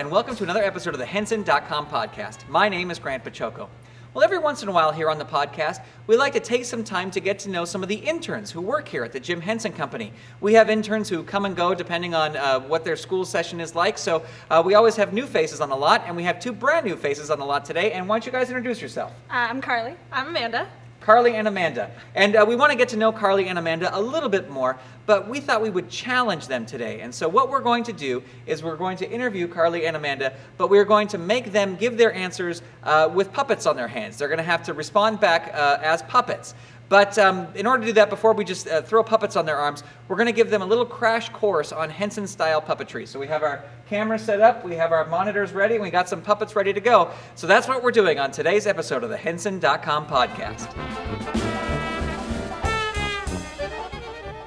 and welcome to another episode of the Henson.com podcast. My name is Grant Pachoco. Well, every once in a while here on the podcast, we like to take some time to get to know some of the interns who work here at the Jim Henson Company. We have interns who come and go depending on what their school session is like, so we always have new faces on the lot, and we have two brand new faces on the lot today. And why don't you guys introduce yourself? I'm Carly. I'm Amanda. Carly and Amanda. And we want to get to know Carly and Amanda a little bit more, but we thought we would challenge them today. And so what we're going to do is we're going to interview Carly and Amanda, but we're going to make them give their answers with puppets on their hands. They're going to have to respond back as puppets. But in order to do that, before we just throw puppets on their arms, we're going to give them a little crash course on Henson-style puppetry. So we have our camera set up, we have our monitors ready, and we got some puppets ready to go. So that's what we're doing on today's episode of the Henson.com podcast.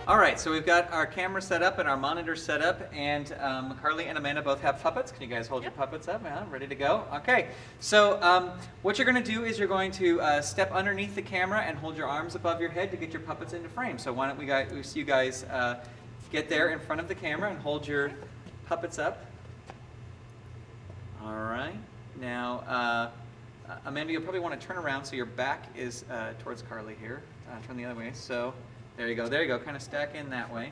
All right, so we've got our camera set up and our monitors set up, and Carly and Amanda both have puppets. Can you guys hold your puppets up? Yeah, ready to go? Okay, so what you're going to do is you're going to step underneath the camera and hold your arms above your head to get your puppets into frame. So why don't we see you guys get there in front of the camera and hold your puppets up. All right, now Amanda, you'll probably want to turn around so your back is towards Carly here. Turn the other way, so... There you go, kind of stack in that way.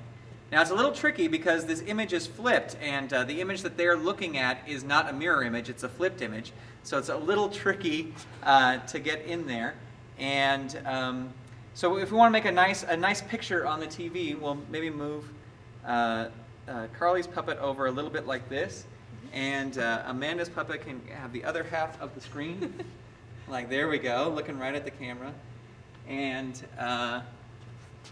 Now it's a little tricky because this image is flipped, and the image that they're looking at is not a mirror image, it's a flipped image. So it's a little tricky to get in there. And so if we want to make a nice picture on the TV, we'll maybe move Carly's puppet over a little bit like this, and Amanda's puppet can have the other half of the screen. Like, there we go, looking right at the camera. And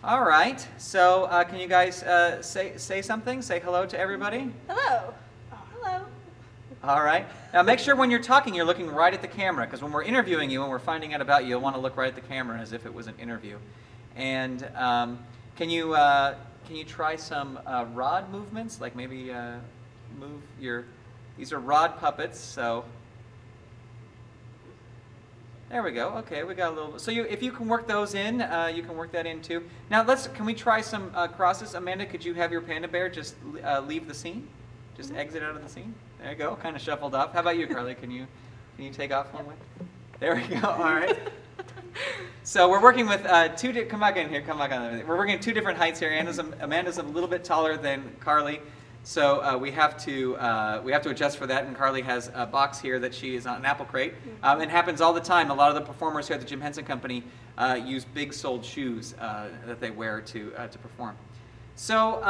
all right, so can you guys say something? Say hello to everybody. Hello. Oh, hello. All right. Now make sure when you're talking, you're looking right at the camera, because when we're interviewing you and we're finding out about you, you'll want to look right at the camera as if it was an interview. And can you try some rod movements? Like maybe move your. These are rod puppets, so. There we go. Okay, we got a little. So if you can work those in, you can work that in too. Now can we try some crosses? Amanda, could you have your panda bear just leave the scene? Just exit out of the scene. There you go. Kind of shuffled off. How about you, Carly? Can you take off one way? There we go. All right. So we're working with come back in here. Come back on. We're working at two different heights here. Amanda's a little bit taller than Carly. So we have to adjust for that, and Carly has a box here that she is on an apple crate. It happens all the time. A lot of the performers here at the Jim Henson Company use big-soled shoes that they wear to perform. So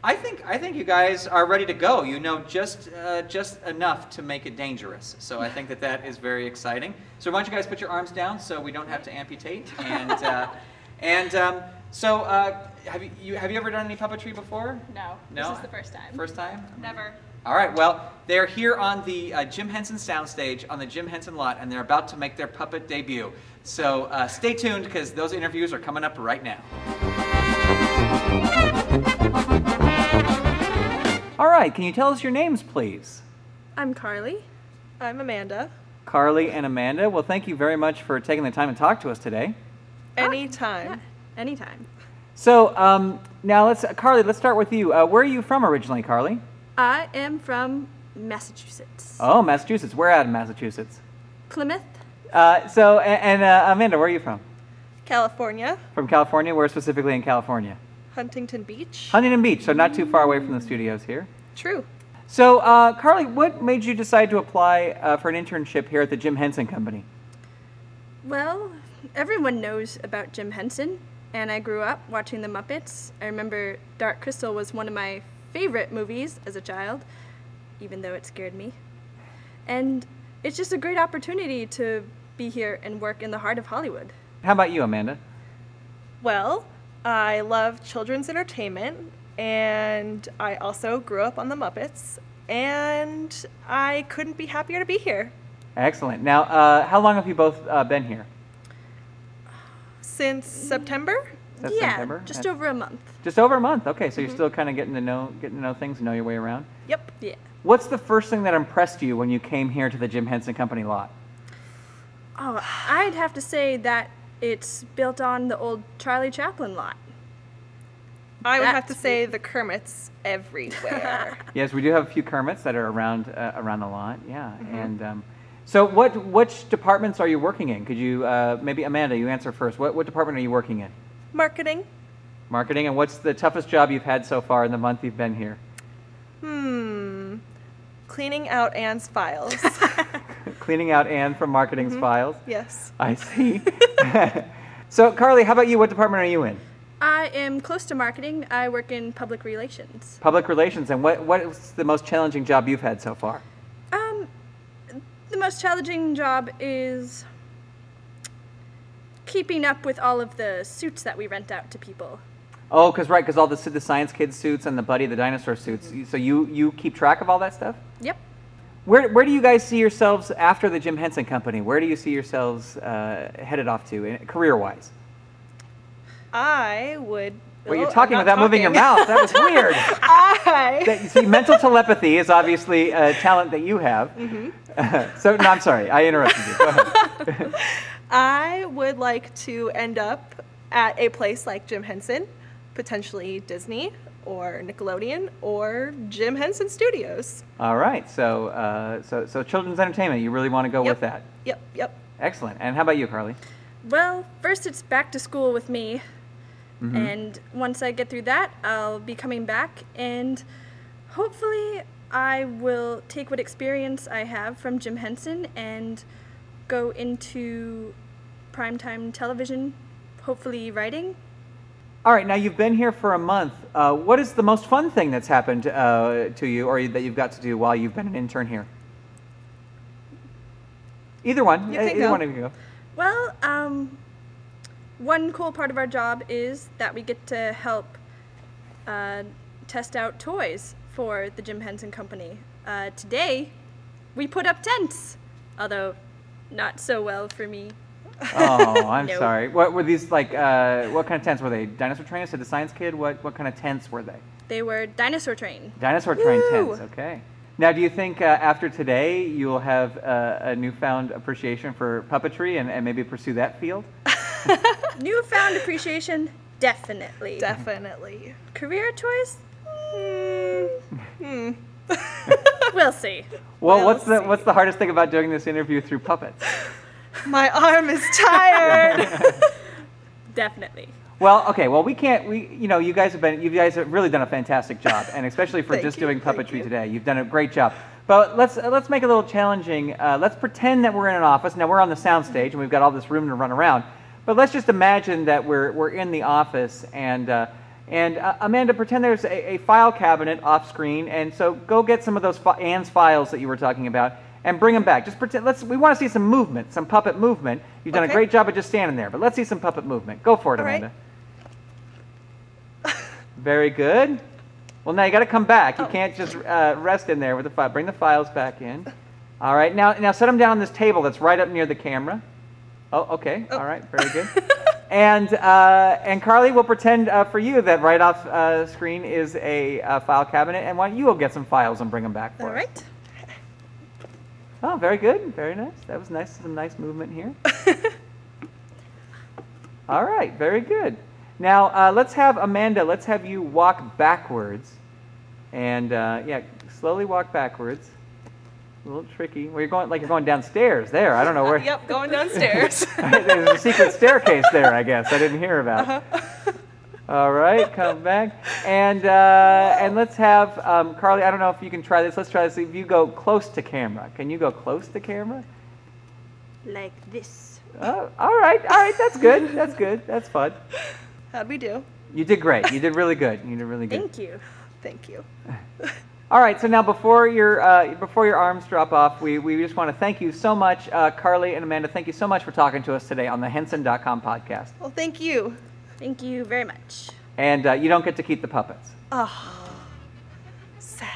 I think you guys are ready to go. You know just enough to make it dangerous. So I think that is very exciting. So why don't you guys put your arms down so we don't have to amputate? So have you ever done any puppetry before? No. No? This is the first time. First time? Never. All right, well, they're here on the Jim Henson soundstage on the Jim Henson lot, and they're about to make their puppet debut. So stay tuned, because those interviews are coming up right now. All right, can you tell us your names, please? I'm Carly. I'm Amanda. Carly and Amanda. Well, thank you very much for taking the time to talk to us today. Anytime. Yeah, anytime. So now Carly, let's start with you. Where are you from originally, Carly? I am from Massachusetts. Oh, Massachusetts. Where at in Massachusetts? Plymouth. Amanda, where are you from? California. From California? Where specifically in California? Huntington Beach. Huntington Beach, so not too far away from the studios here. True. So, Carly, what made you decide to apply for an internship here at the Jim Henson Company? Well, everyone knows about Jim Henson, and I grew up watching The Muppets. I remember Dark Crystal was one of my favorite movies as a child, even though it scared me. And it's just a great opportunity to be here and work in the heart of Hollywood. How about you, Amanda? Well, I love children's entertainment, and I also grew up on The Muppets, and I couldn't be happier to be here. Excellent. Now, how long have you both been here? Since September? September? Just over a month. Just over a month. Okay, so you're still kind of getting to know things, know your way around. Yep. Yeah. What's the first thing that impressed you when you came here to the Jim Henson Company lot? Oh, I'd have to say that it's built on the old Charlie Chaplin lot. I would have to That's say the Kermits everywhere. Yes, we do have a few Kermits that are around the lot. Yeah, and so which departments are you working in? Could you maybe Amanda, you answer first. What department are you working in? Marketing. Marketing, and what's the toughest job you've had so far in the month you've been here? Cleaning out Anne's files. Cleaning out Anne from marketing's files. Yes. I see. So Carly, how about you? What department are you in? I am close to marketing. I work in public relations. Public relations, and what is the most challenging job you've had so far? The most challenging job is keeping up with all of the suits that we rent out to people. Oh, because all the Science Kid suits and the Buddy the Dinosaur suits. So you keep track of all that stuff? Yep. Where do you guys see yourselves after the Jim Henson Company? Where do you see yourselves headed off to, career-wise? I would... Well, you're talking without moving your mouth. That was weird. See, mental telepathy is obviously a talent that you have. So, no, I'm sorry. I interrupted you. Go ahead. I would like to end up at a place like Jim Henson, potentially Disney or Nickelodeon or Jim Henson Studios. All right. So children's entertainment. You really want to go with that? Yep. Excellent. And how about you, Carly? Well, first it's back to school with me. And once I get through that, I'll be coming back, and hopefully I will take what experience I have from Jim Henson and go into primetime television, hopefully writing. All right, now you've been here for a month. What is the most fun thing that's happened to you or that you've got to do while you've been an intern here? Either one. Either one of you go. Well, one cool part of our job is that we get to help test out toys for the Jim Henson Company. Today, we put up tents, although not so well for me. Oh, I'm Nope. sorry. What were these like? What kind of tents were they? Dinosaur trainers? Said the Science Kid. What kind of tents were they? They were dinosaur trained. Dinosaur trained Woo! tents. Okay. Now, do you think after today you'll have a newfound appreciation for puppetry and maybe pursue that field? Newfound appreciation, definitely. Definitely. Career choice? We'll see. Well, We'll what's the hardest thing about doing this interview through puppets? My arm is tired. Definitely. Well, okay. Well, you guys have really done a fantastic job, and especially for Thank just you, doing thank puppetry you. today, you've done a great job. But let's make it a little challenging. Let's pretend that we're in an office. Now we're on the soundstage, and we've got all this room to run around. But let's just imagine that we're in the office, and Amanda, pretend there's a file cabinet off screen, and so go get some of those Anne's files that you were talking about, and bring them back. Just pretend. We want to see some movement, some puppet movement. You've done a Okay. great job of just standing there, but let's see some puppet movement. Go for it, All right. Amanda. Very good. Well, now you got to come back. You can't just rest in there with the file. Bring the files back in. All right. Now set them down on this table that's right up near the camera. Oh, okay. All right. Very good. And Carly, we'll pretend for you that right off screen is a file cabinet, and why don't you go get some files and bring them back for All us? right. Oh, very good. Very nice. That was nice. Some nice movement here. All right. Very good. Now, let's have Amanda, let's have you walk backwards. And, slowly walk backwards. A little tricky. Well, you're going downstairs there. I don't know where. Yep, going downstairs. There's a secret staircase there, I guess. I didn't hear about. All right, come back. And let's have, Carly, I don't know if you can try this. Let's try this. If you go close to camera. Can you go close to camera? Like this. Oh, all right. That's good. That's good. That's fun. How'd we do? You did great. You did really good. You did really good. Thank you. Thank you. All right. So now, before your arms drop off, we just want to thank you so much, Carly and Amanda. Thank you so much for talking to us today on the Henson.com podcast. Well, thank you. Thank you very much. And you don't get to keep the puppets. Oh, sad.